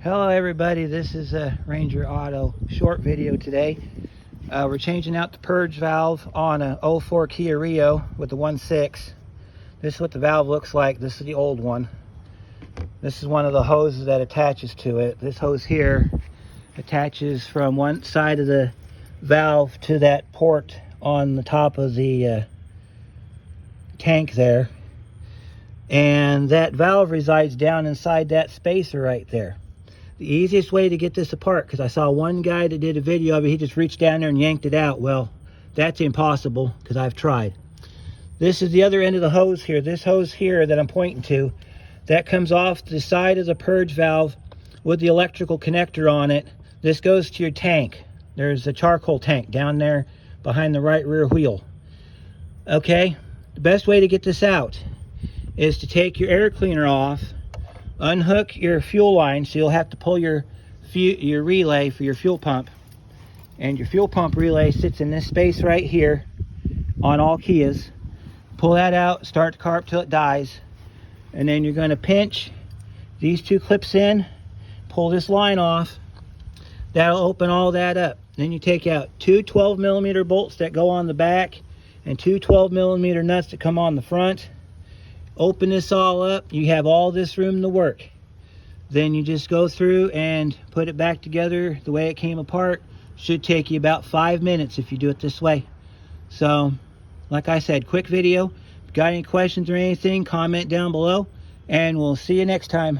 Hello everybody, this is a Ranger Auto short video today. We're changing out the purge valve on a 04 Kia Rio with the 1.6. This is what the valve looks like. This is the old one. This is one of the hoses that attaches to it. This hose here attaches from one side of the valve to that port on the top of the tank there. And that valve resides down inside that spacer right there. The easiest way to get this apart, because I saw one guy that did a video of it, he just reached down there and yanked it out. Well, that's impossible because I've tried. This is the other end of the hose here. This hose here that I'm pointing to, that comes off the side of the purge valve with the electrical connector on it. This goes to your tank. There's a charcoal tank down there behind the right rear wheel. Okay, the best way to get this out is to take your air cleaner off, unhook your fuel line, so you'll have to pull your relay for your fuel pump. And your fuel pump relay sits in this space right here on all Kias. Pull that out, start the car up till it dies. And then you're going to pinch these two clips in, pull this line off. That'll open all that up. Then you take out two 12mm bolts that go on the back and two 12mm nuts that come on the front. Open this all up. You have all this room to work. Then you just go through and put it back together the way it came apart. Should take you about 5 minutes if you do it this way. So, like I said, quick video. If you got any questions or anything, comment down below, and we'll see you next time.